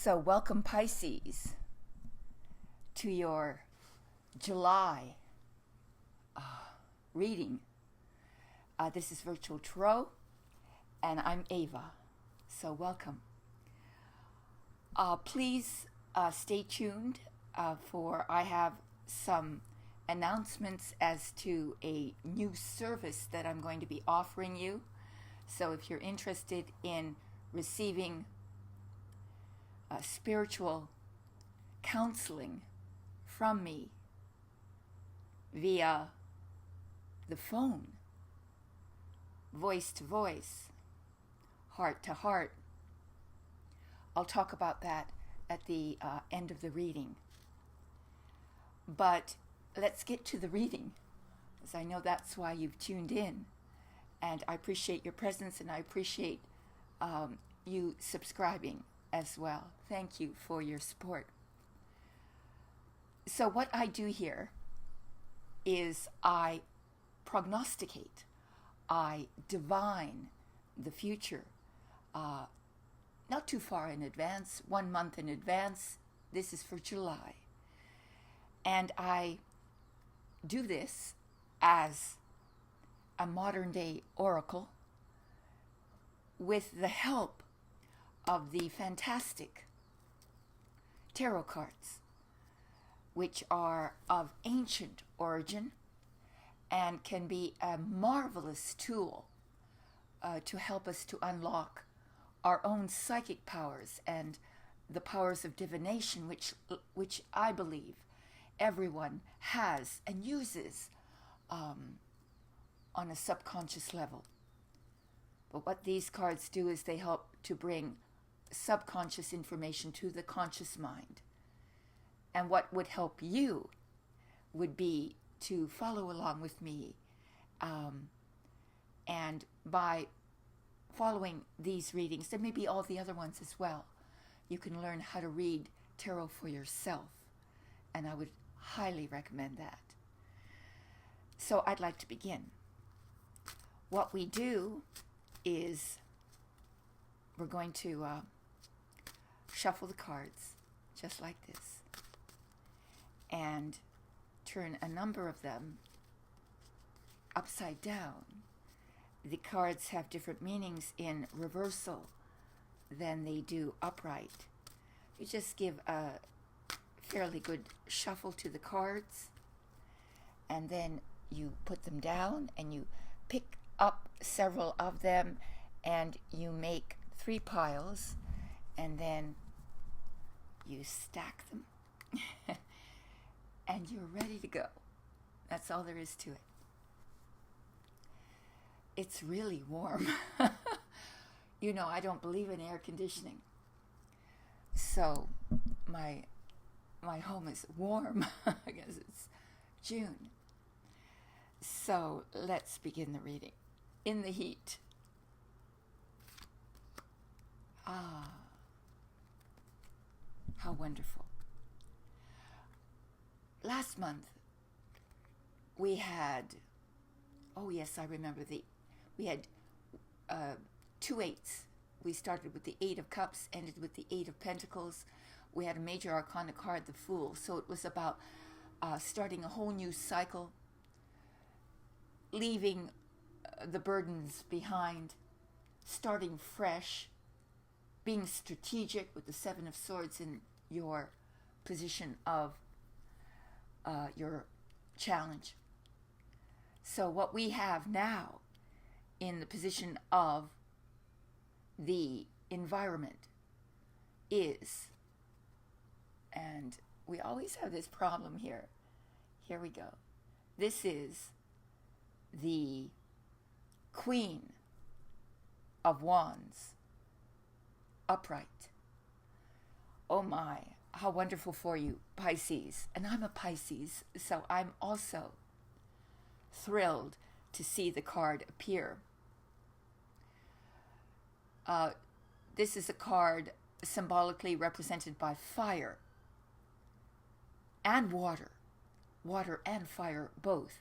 So welcome, Pisces, to your July reading. This is Virtual Tarot, and I'm Ava. So welcome. Please stay tuned for I have some announcements as to a new service that I'm going to be offering you. So if you're interested in receiving spiritual counseling from me via the phone, voice to voice, heart to heart, I'll talk about that at the end of the reading. But let's get to the reading, because I know that's why you've tuned in. And I appreciate your presence, and I appreciate you subscribing as well. Thank you for your support. So what I do here is I prognosticate, I divine the future, not too far in advance, 1 month in advance. This is for July. And I do this as a modern day oracle with the help of the fantastic tarot cards, which are of ancient origin and can be a marvelous tool to help us to unlock our own psychic powers and the powers of divination, which I believe everyone has and uses on a subconscious level. But what these cards do is they help to bring subconscious information to the conscious mind. And what would help you would be to follow along with me. And by following these readings, there may be all the other ones as well, you can learn how to read tarot for yourself. And I would highly recommend that. So I'd like to begin. What we do is we're going to shuffle the cards just like this and turn a number of them upside down. The cards have different meanings in reversal than they do upright. You just give a fairly good shuffle to the cards, and then you put them down and you pick up several of them and you make 3 piles, and then you stack them and you're ready to go. That's all there is to it. It's really warm. You know, I don't believe in air conditioning, so my home is warm. I guess it's June. So let's begin the reading. In the heat. Ah, how wonderful. Last month we had, oh yes, I remember we had 2 8s. We started with the 8 of Cups, ended with the 8 of Pentacles. We had a major arcana card, the Fool. So it was about starting a whole new cycle, leaving the burdens behind, starting fresh, being strategic with the 7 of Swords in your position of your challenge. So what we have now in the position of the environment is, and we always have this problem here. Here we go. This is the Queen of Wands, upright. Oh my, how wonderful for you, Pisces. And I'm a Pisces, so I'm also thrilled to see the card appear. This is a card symbolically represented by fire and water and fire both.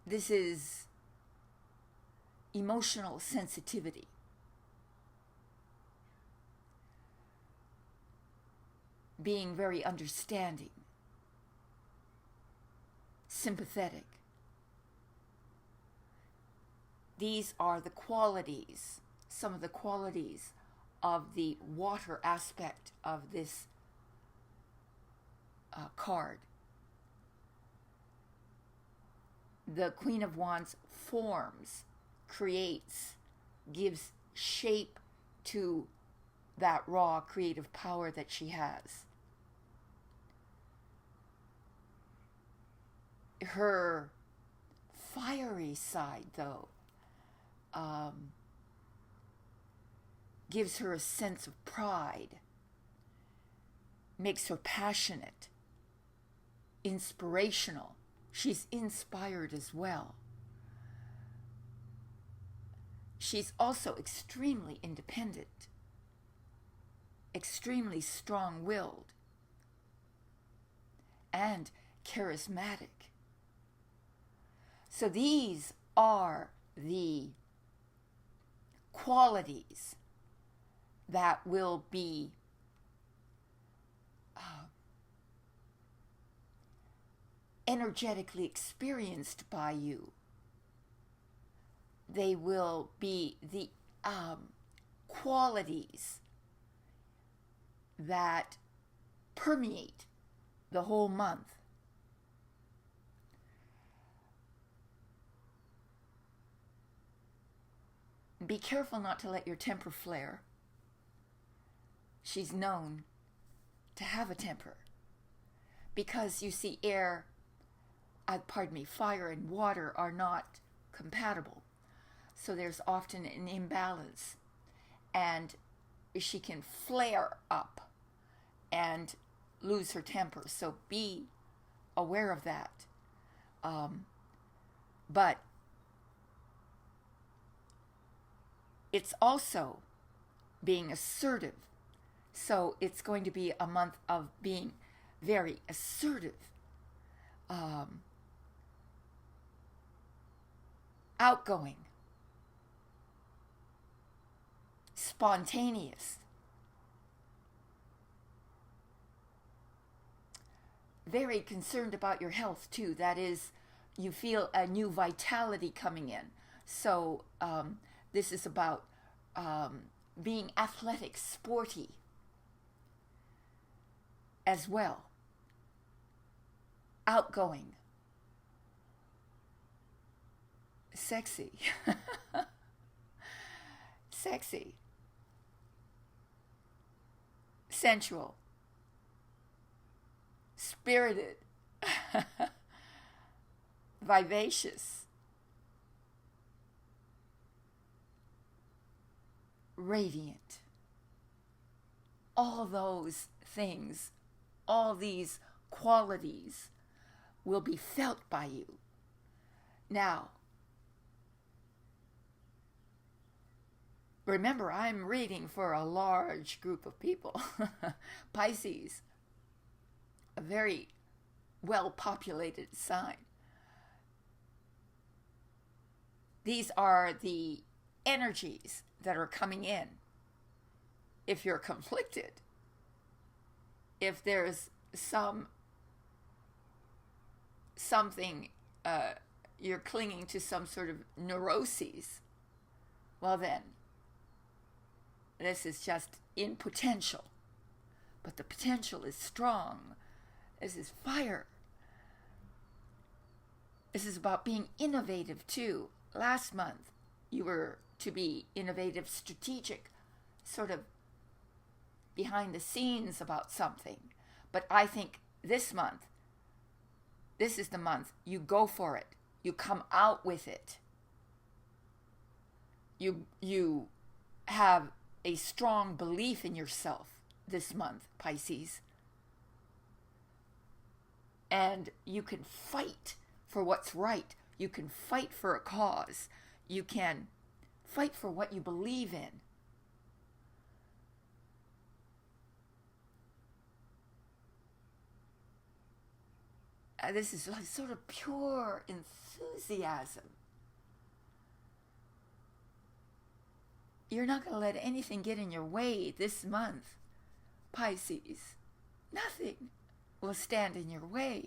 This is emotional sensitivity. Being very understanding, sympathetic. These are the qualities, some of the qualities of the water aspect of this card. The Queen of Wands forms, creates, gives shape to that raw creative power that she has. Her fiery side, though, gives her a sense of pride, makes her passionate, inspirational. She's inspired as well. She's also extremely independent, extremely strong-willed, and charismatic. So these are the qualities that will be energetically experienced by you. They will be the qualities that permeate the whole month. Be careful not to let your temper flare. She's known to have a temper because, you see, fire and water are not compatible. So there's often an imbalance, and she can flare up and lose her temper. So be aware of that. But it's also being assertive. So it's going to be a month of being very assertive, outgoing, spontaneous, very concerned about your health too. That is, you feel a new vitality coming in. So this is about being athletic, sporty as well, outgoing, sexy, sexy, sensual, spirited, vivacious, radiant. All those things, all these qualities will be felt by you. Now, remember, I'm reading for a large group of people. Pisces, a very well-populated sign. These are the energies that are coming in. If you're conflicted, if there's something, you're clinging to some sort of neuroses, well then, this is just in potential. But the potential is strong. This is fire. This is about being innovative too. Last month, you were to be innovative, strategic, sort of behind the scenes about something. But I think this month, this is the month you go for it. You come out with it. You have a strong belief in yourself this month, Pisces. And you can fight for what's right. You can fight for a cause. You can fight for what you believe in. This is like sort of pure enthusiasm. You're not going to let anything get in your way this month, Pisces. Nothing will stand in your way.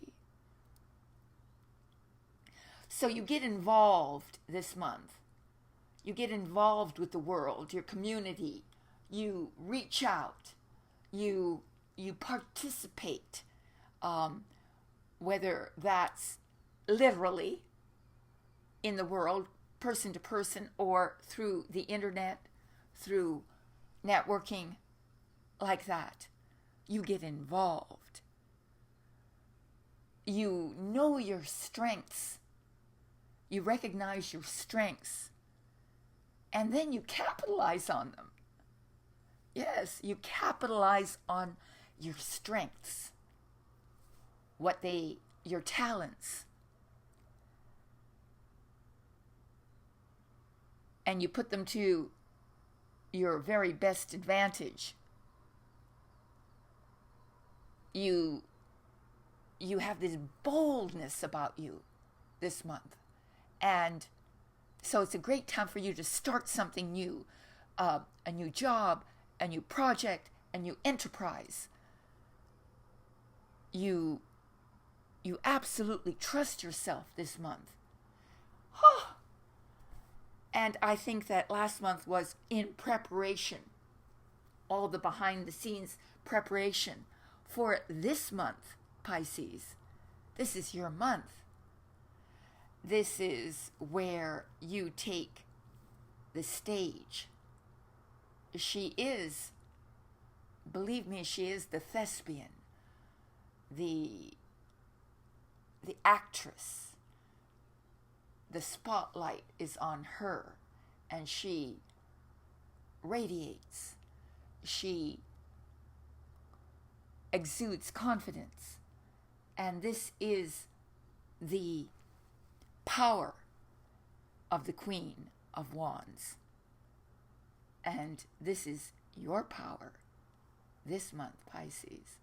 So you get involved this month. You get involved with the world, your community. You reach out. You participate, whether that's literally in the world, person to person, or through the internet, through networking, like that. You get involved. You know your strengths. You recognize your strengths. And then you capitalize on them. Yes, you capitalize on your strengths. Your talents. And you put them to your very best advantage. You have this boldness about you this month. And so it's a great time for you to start something new, a new job, a new project, a new enterprise. You absolutely trust yourself this month. And I think that last month was in preparation, all the behind the scenes preparation for this month, Pisces. This is your month. This is where you take the stage. She is, believe me, she is the thespian, the actress. The spotlight is on her, and she radiates. She exudes confidence. And this is the power of the Queen of Wands. And this is your power this month, Pisces.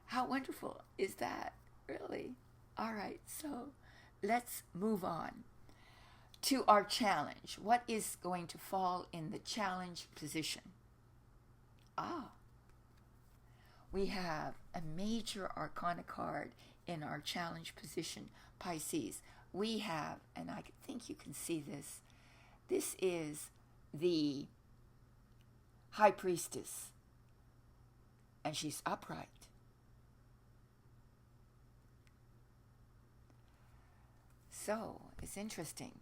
How wonderful is that, really? All right, so let's move on to our challenge. What is going to fall in the challenge position? We have a major arcana card in our challenge position, Pisces. We have, and I think you can see this, this is the High Priestess, and she's upright. So, it's interesting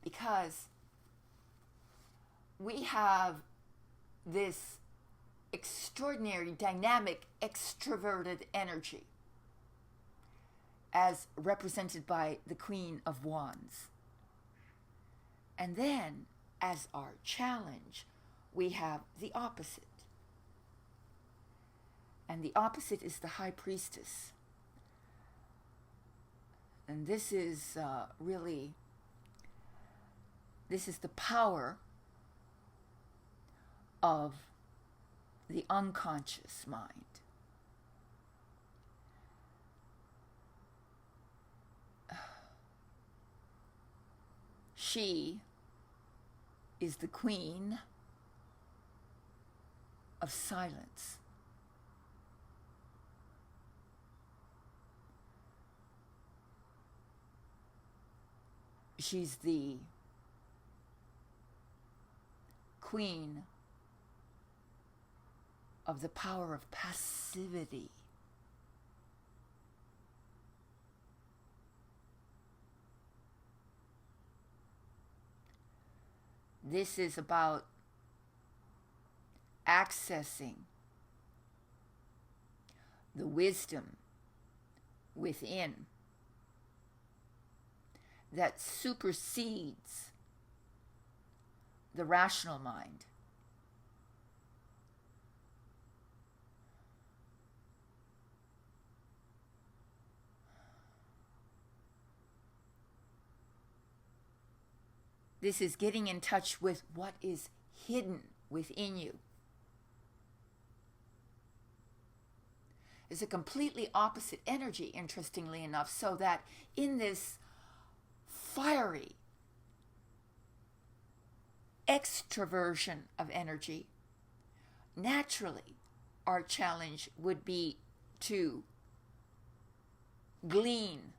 because we have this extraordinary, dynamic, extroverted energy as represented by the Queen of Wands. And then, as our challenge, we have the opposite. And the opposite is the High Priestess. And this is this is the power of the unconscious mind. She is the queen of silence. She's the queen of the power of passivity. This is about accessing the wisdom within that supersedes the rational mind. This is getting in touch with what is hidden within you. is a completely opposite energy, interestingly enough, so that in this fiery extroversion of energy, naturally, our challenge would be to glean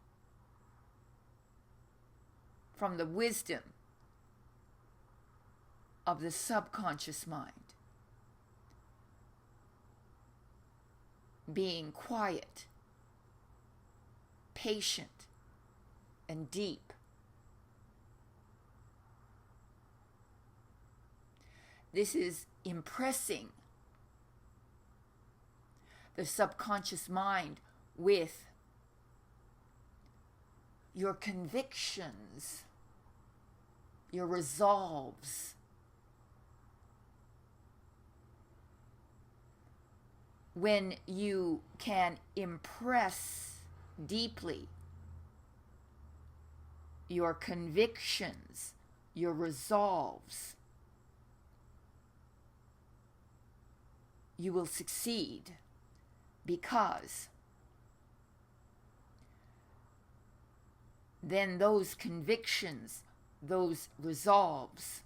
from the wisdom of the subconscious mind, being quiet, patient, and deep. This is impressing the subconscious mind with your convictions, your resolves. When you can impress deeply your convictions, your resolves, you will succeed, because then those convictions, those resolves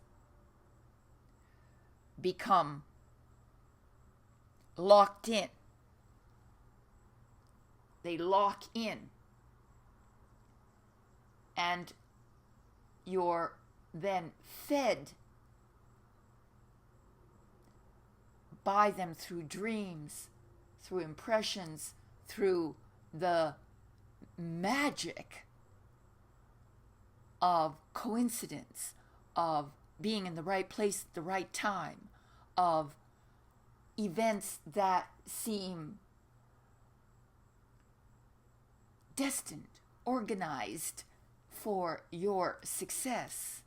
become locked in. They lock in, and you're then fed by them through dreams, through impressions, through the magic of coincidence, of being in the right place at the right time, of events that seem destined, organized for your success.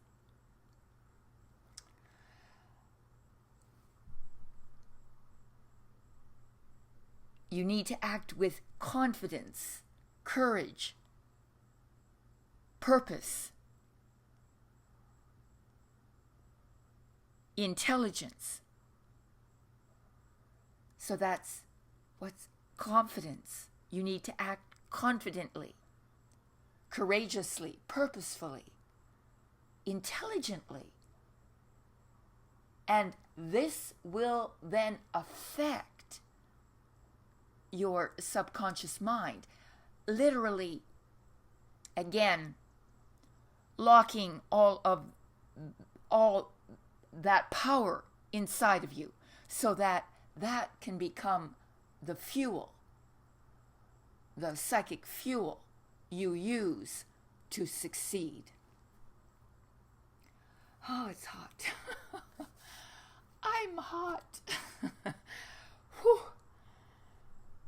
You need to act with confidence, courage, purpose, intelligence. So that's what's confidence. You need to act confidently, courageously, purposefully, intelligently. And this will then affect your subconscious mind, literally, again, locking all that power inside of you, so that can become the fuel, the psychic fuel you use to succeed. Oh, it's hot. I'm hot. Whew.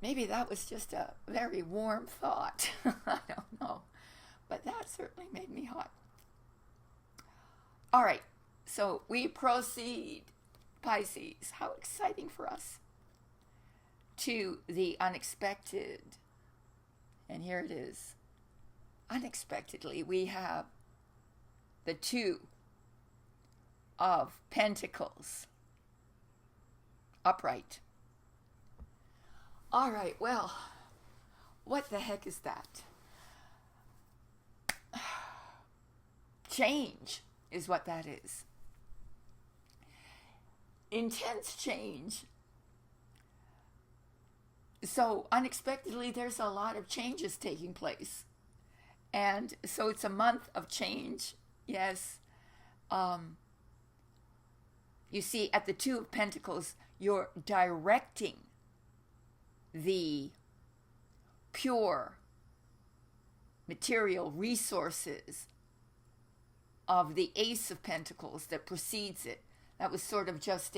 Maybe that was just a very warm thought. I don't know. But that certainly made me hot. All right. So we proceed, Pisces. How exciting for us. To the unexpected. And here it is. Unexpectedly, we have the Two of Pentacles. Upright. All right, well, what the heck is that? Change is what that is. Intense change. So unexpectedly, there's a lot of changes taking place. And so it's a month of change. Yes. You see, at the Two of Pentacles, you're directing the pure material resources of the Ace of Pentacles that precedes it. That was sort of just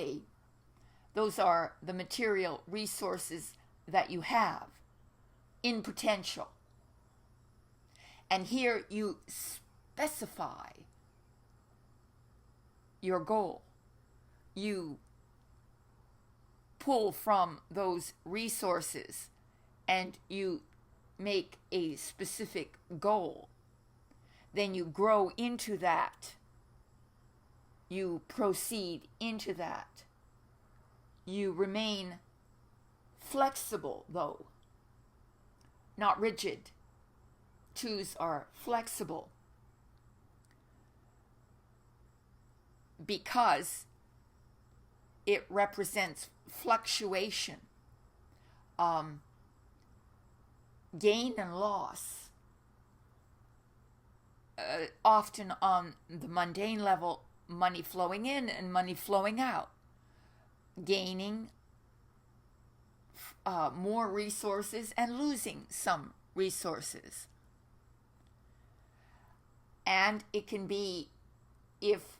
those are the material resources that you have in potential. And here you specify your goal. You pull from those resources and you make a specific goal. Then you grow into that. You proceed into that. You remain flexible, though, not rigid. 2s are flexible because it represents fluctuation, gain and loss, often on the mundane level, money flowing in and money flowing out, gaining more resources and losing some resources. And it can be, if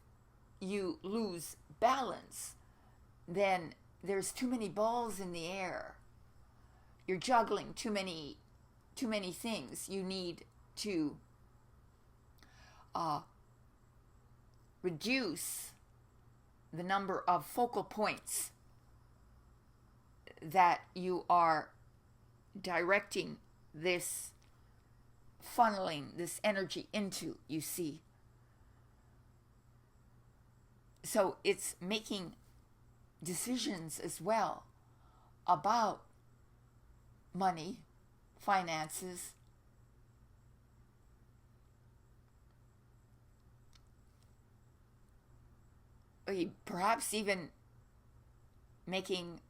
you lose balance, then there's too many balls in the air. You're juggling too many things. You need to reduce the number of focal points that you are directing this, funneling this energy into, you see. So it's making decisions as well about money, finances, perhaps even making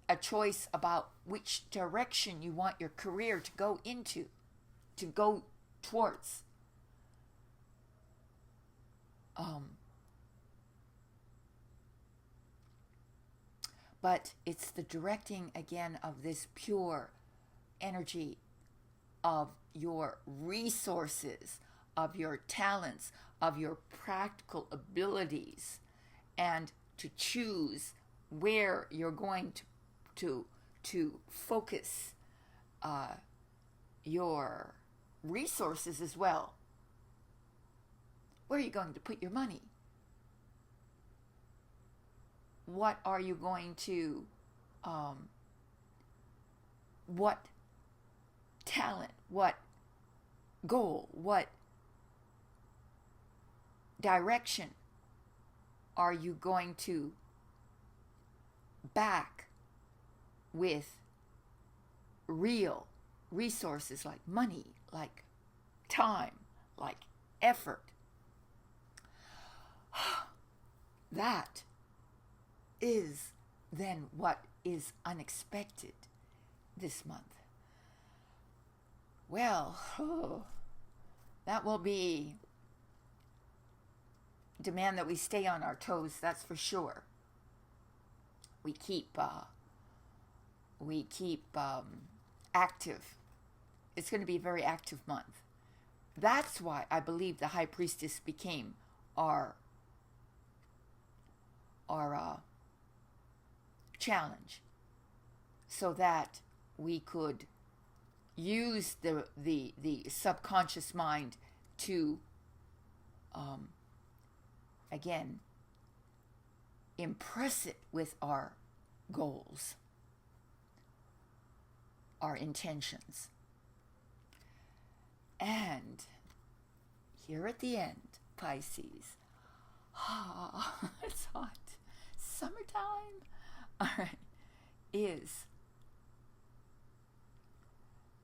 a choice about which direction you want your career to go into, to go towards. But it's the directing again of this pure energy of your resources, of your talents, of your practical abilities, and to choose where you're going to focus your resources as well. Where are you going to put your money? What are you going to, what talent, what goal, what direction are you going to back with real resources like money, like time, like effort? That is then what is unexpected this month. Well, that will be demand that we stay on our toes, that's for sure. We keep active. It's going to be a very active month. That's why I believe the High Priestess became our challenge, so that we could use the subconscious mind to again impress it with our goals, our intentions. And here at the end, Pisces, it's hot, summertime, all right, is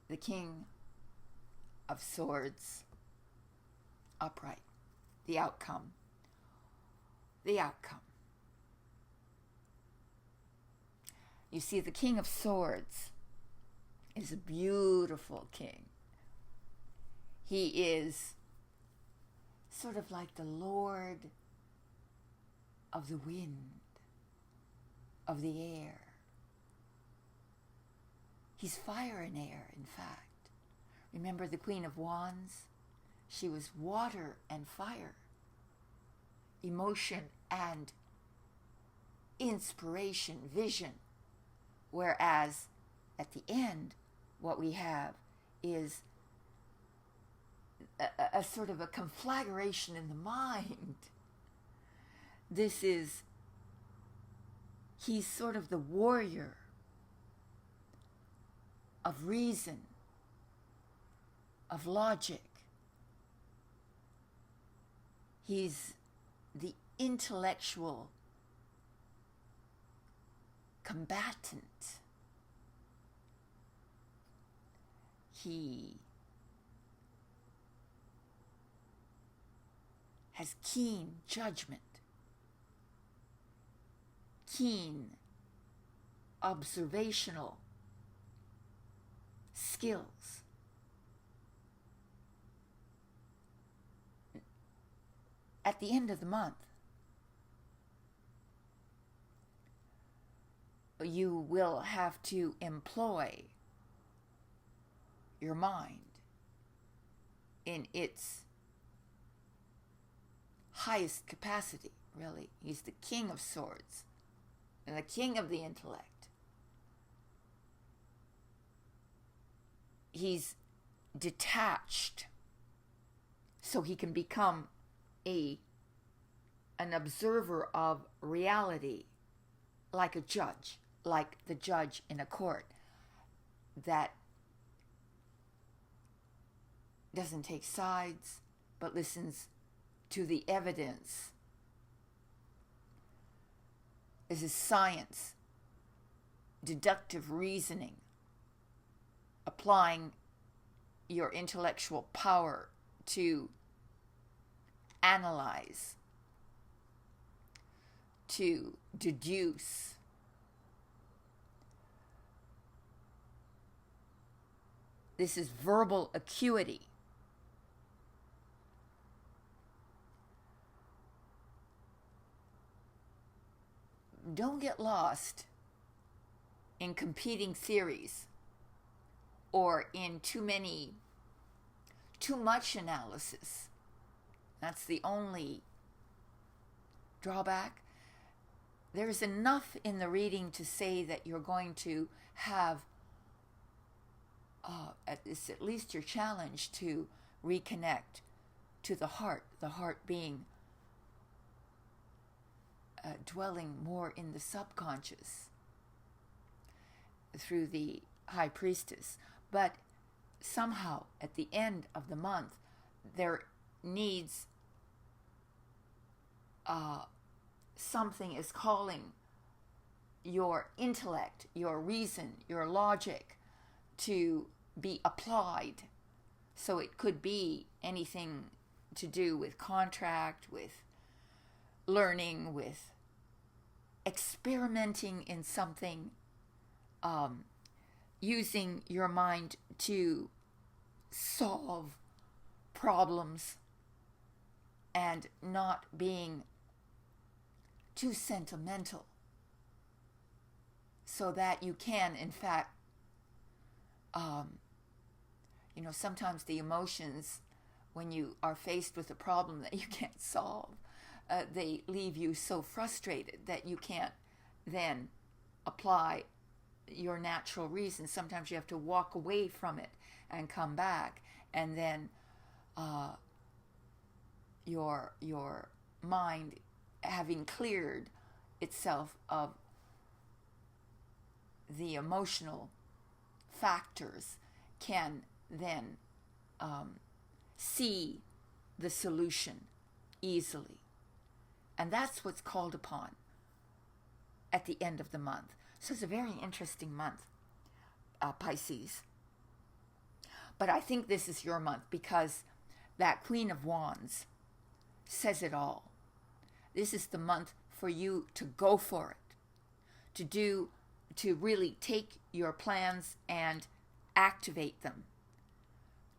the King of Swords upright. The outcome. You see, the King of Swords is a beautiful king. He is sort of like the Lord of the wind, of the air. He's fire and air, in fact. Remember the Queen of Wands? She was water and fire, emotion and inspiration, vision. Whereas at the end, what we have is a sort of a conflagration in the mind. He's sort of the warrior of reason, of logic. He's the intellectual combatant. He has keen judgment, keen observational skills. At the end of the month, you will have to employ your mind in its highest capacity, really. He's the king of swords and the king of the intellect. He's detached so he can become an observer of reality, like a judge, like the judge in a court that doesn't take sides but listens to the evidence. This is science, deductive reasoning, applying your intellectual power to analyze, to deduce. This is verbal acuity. Don't get lost in competing theories or in too much analysis. That's the only drawback. There's enough in the reading to say that you're going to have, it's at least your challenge to reconnect to the heart being dwelling more in the subconscious through the High Priestess. But somehow at the end of the month, there needs something is calling your intellect, your reason, your logic to be applied. So it could be anything to do with contract, with learning, with experimenting in something, using your mind to solve problems and not being too sentimental, so that you can, in fact, sometimes the emotions, when you are faced with a problem that you can't solve, they leave you so frustrated that you can't then apply your natural reason. Sometimes you have to walk away from it and come back, and then your mind, having cleared itself of the emotional factors, can then see the solution easily. And that's what's called upon at the end of the month. So it's a very interesting month, Pisces. But I think this is your month because that Queen of Wands says it all. This is the month for you to go for it, to really take your plans and activate them,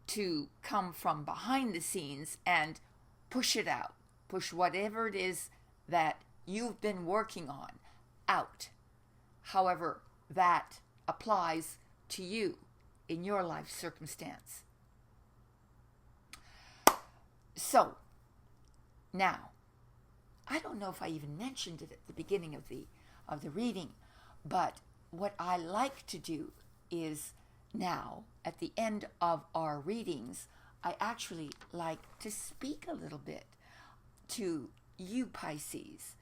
to come from behind the scenes and push it out. Push whatever it is that you've been working on out, however that applies to you in your life circumstance. So, now, I don't know if I even mentioned it at the beginning of the reading, but what I like to do is now, at the end of our readings, I actually like to speak a little bit to you, Pisces,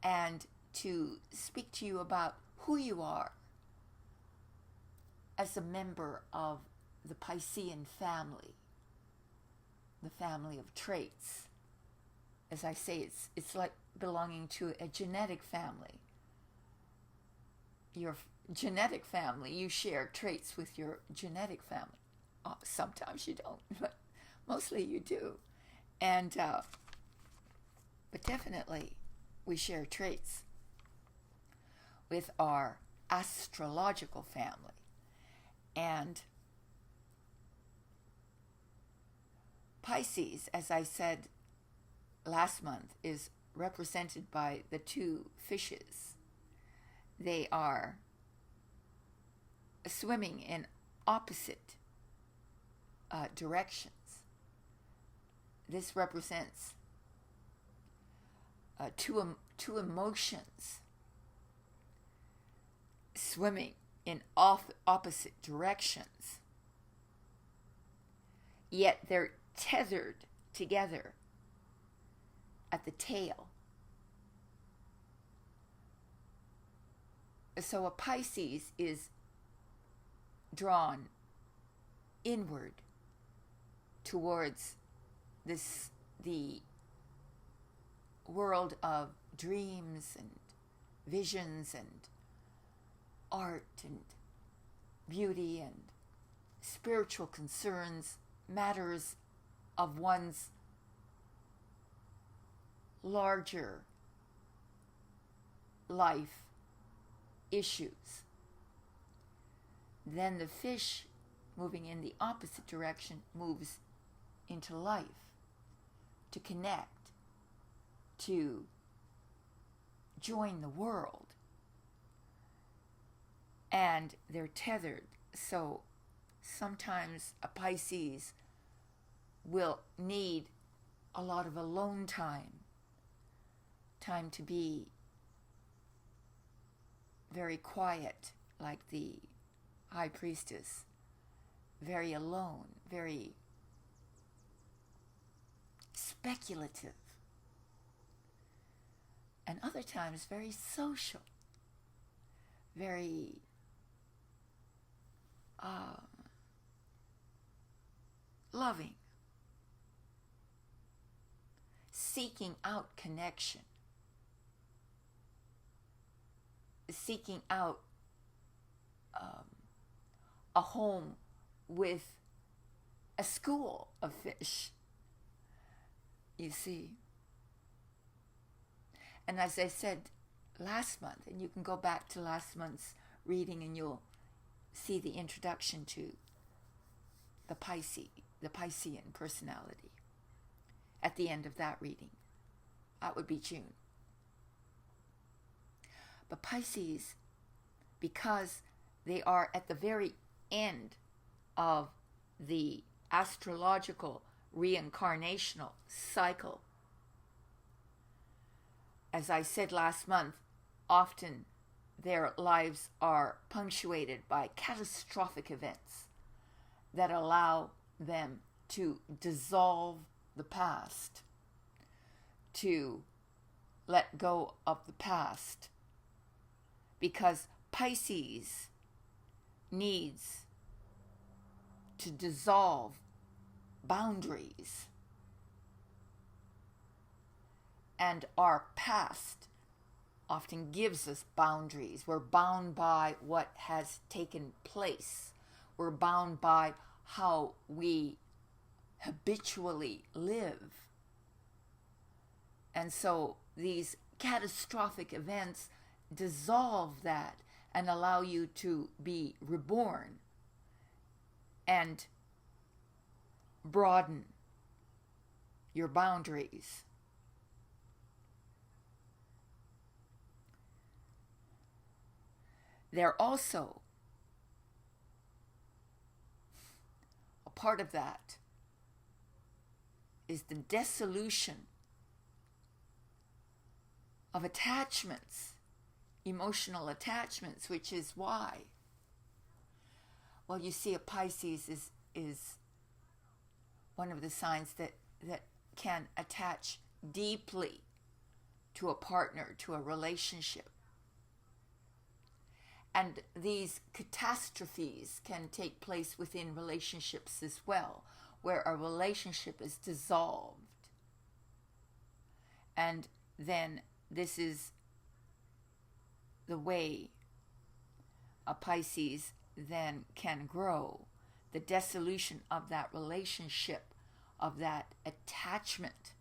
and to speak to you about who you are as a member of the Piscean family, the family of traits. As I say, it's like belonging to a genetic family. Your genetic family, you share traits with your genetic family Sometimes you don't, but mostly you do. And but definitely we share traits with our astrological family. And Pisces, as I said last month, is represented by the two fishes. They are swimming in opposite directions. This represents two emotions swimming in opposite directions, yet they're tethered together at the tail. So a Pisces is drawn inward towards the world of dreams and visions and art and beauty and spiritual concerns, matters of one's larger life issues. Then the fish, moving in the opposite direction, moves into life, to connect, to join the world. And they're tethered. So sometimes a Pisces will need a lot of alone time to be very quiet, like the High Priestess, very alone, very speculative, and other times very social, very loving, seeking out connection, seeking out a home with a school of fish, you see. And as I said last month, and you can go back to last month's reading and you'll see the introduction to the Piscean personality at the end of that reading. That would be June. But Pisces, because they are at the very end of the astrological reincarnational cycle, as I said last month, often their lives are punctuated by catastrophic events that allow them to dissolve the past, to let go of the past, because Pisces needs to dissolve boundaries, and our past often gives us boundaries. We're bound by what has taken place. We're bound by how we habitually live. And so these catastrophic events dissolve that and allow you to be reborn and broaden your boundaries. They're also a part of that is the dissolution of attachments, emotional attachments, which is why, well, you see, a Pisces is one of the signs that can attach deeply to a partner, to a relationship. And these catastrophes can take place within relationships as well, where a relationship is dissolved. And then this is the way a Pisces then can grow, the dissolution of that relationship, of that attachment,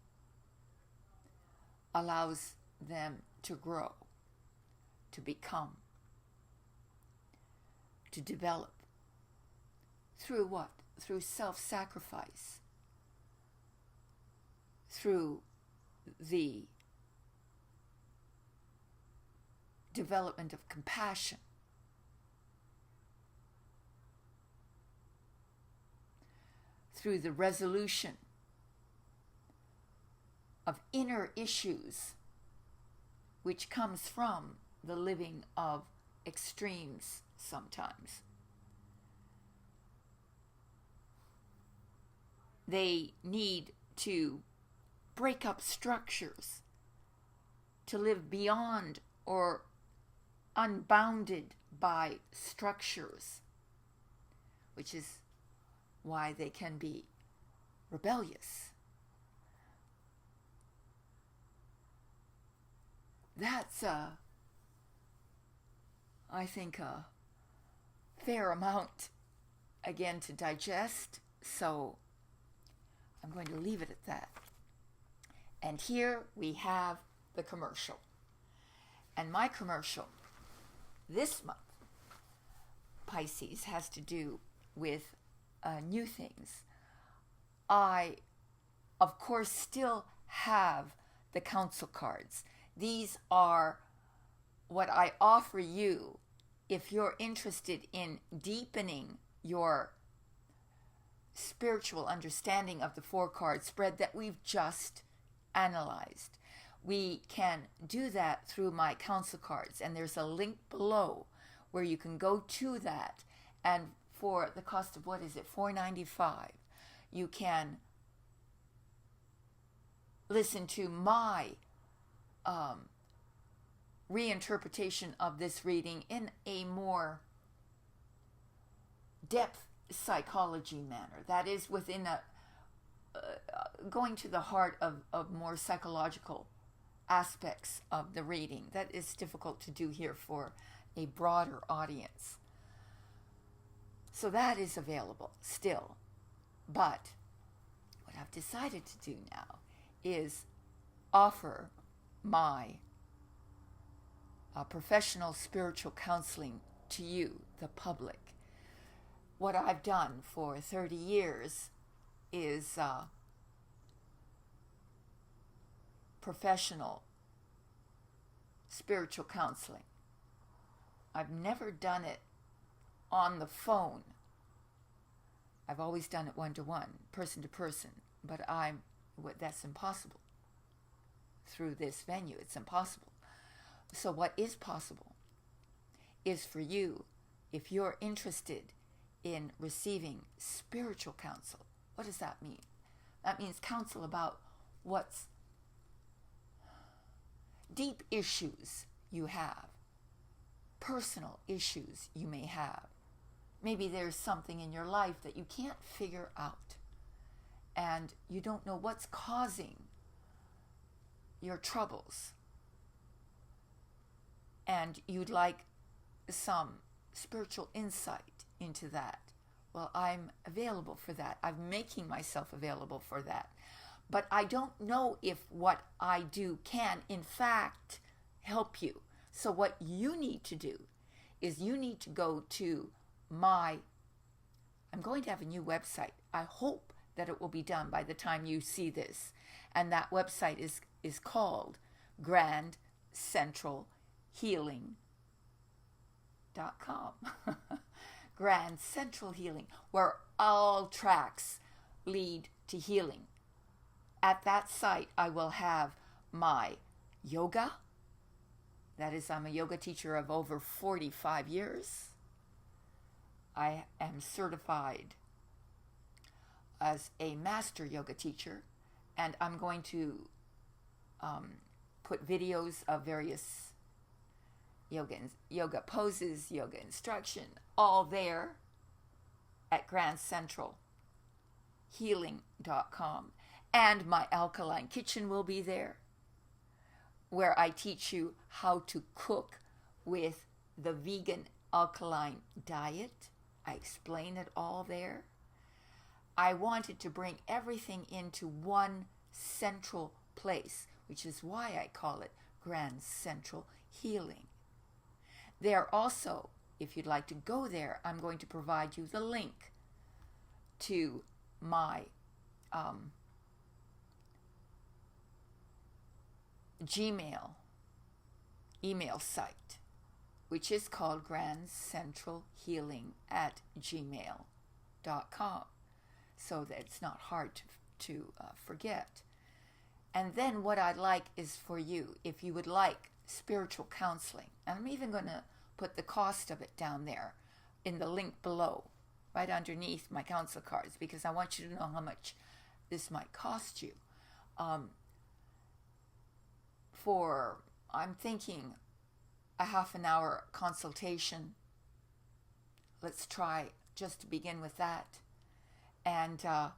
allows them to grow, to become, to develop. Through what? Through self-sacrifice, through the development of compassion, through the resolution of inner issues, which comes from the living of extremes sometimes. They need to break up structures, to live beyond or unbounded by structures, which is why they can be rebellious. That's, I think, a fair amount, again, to digest, so I'm going to leave it at that. And here we have the commercial. And my commercial this month, Pisces, has to do with new things. I, of course, still have the council cards. These are what I offer you if you're interested in deepening your spiritual understanding of the 4-card spread that we've just analyzed. We can do that through my council cards, and there's a link below where you can go to that, and for the cost of, what is it, $4.95, you can listen to my reinterpretation of this reading in a more depth psychology manner. That is, within a going to the heart of more psychological aspects of the reading. That is difficult to do here for a broader audience. So that is available still. But what I've decided to do now is offer my professional spiritual counseling to you, the public. What I've done for 30 years is professional spiritual counseling. I've never done it on the phone. I've always done it one-to-one, person-to-person, but that's impossible. Through this venue, it's impossible. So what is possible is for you, if you're interested in receiving spiritual counsel. What does that mean? That means counsel about what's deep issues you have, personal issues you may have. Maybe there's something in your life that you can't figure out, and you don't know what's causing your troubles, and you'd like some spiritual insight into that. Well, I'm available for that. I'm making myself available for that. But I don't know if what I do can, in fact, help you. So what you need to do is you need to go to I'm going to have a new website. I hope that it will be done by the time you see this. And that website is called grandcentralhealing.com. Grand Central Healing, where all tracks lead to healing. At that site, I will have my yoga. That is, I'm a yoga teacher of over 45 years. I am certified as a master yoga teacher, and I'm going to put videos of various yoga poses, yoga instruction, all there at grandcentralhealing.com. And my alkaline kitchen will be there, where I teach you how to cook with the vegan alkaline diet. I explain it all there. I wanted to bring everything into one central place, which is why I call it Grand Central Healing. There also, if you'd like to go there, I'm going to provide you the link to my Gmail email site, which is called grandcentralhealing@gmail.com, so that it's not hard to forget. And then what I'd like is for you, if you would like spiritual counseling, and I'm even going to put the cost of it down there in the link below, right underneath my counsel cards, because I want you to know how much this might cost you. I'm thinking a half an hour consultation. Let's try just to begin with that. And I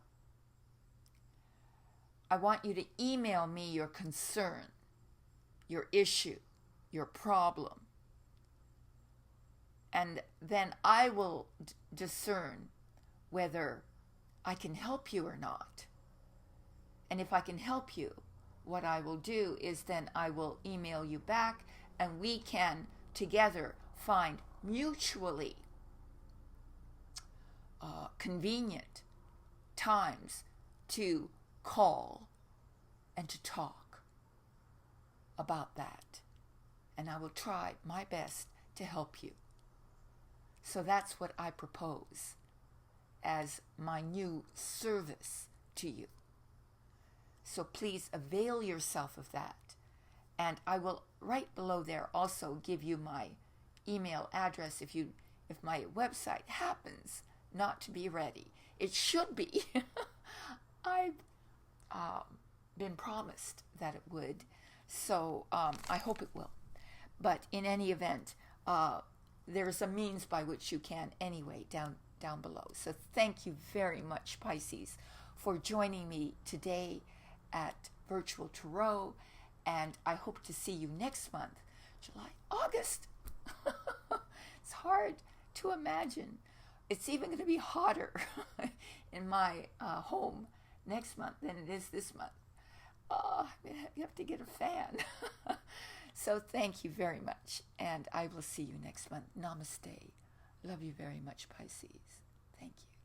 want you to email me your concern, your issue, your problem. And then I will discern whether I can help you or not. And if I can help you, what I will do is then I will email you back, and we can together find mutually convenient times to call and to talk about that. And I will try my best to help you. So that's what I propose as my new service to you. So please avail yourself of that. And I will, right below there, also give you my email address if my website happens not to be ready. It should be. I've been promised that it would. So I hope it will. But in any event, there's a means by which you can anyway down below. So thank you very much, Pisces, for joining me today at Virtual Tarot, and I hope to see you next month, July, August. It's hard to imagine. It's even going to be hotter in my home next month than it is this month. You have to get a fan. So thank you very much, and I will see you next month. Namaste. Love you very much, Pisces. Thank you.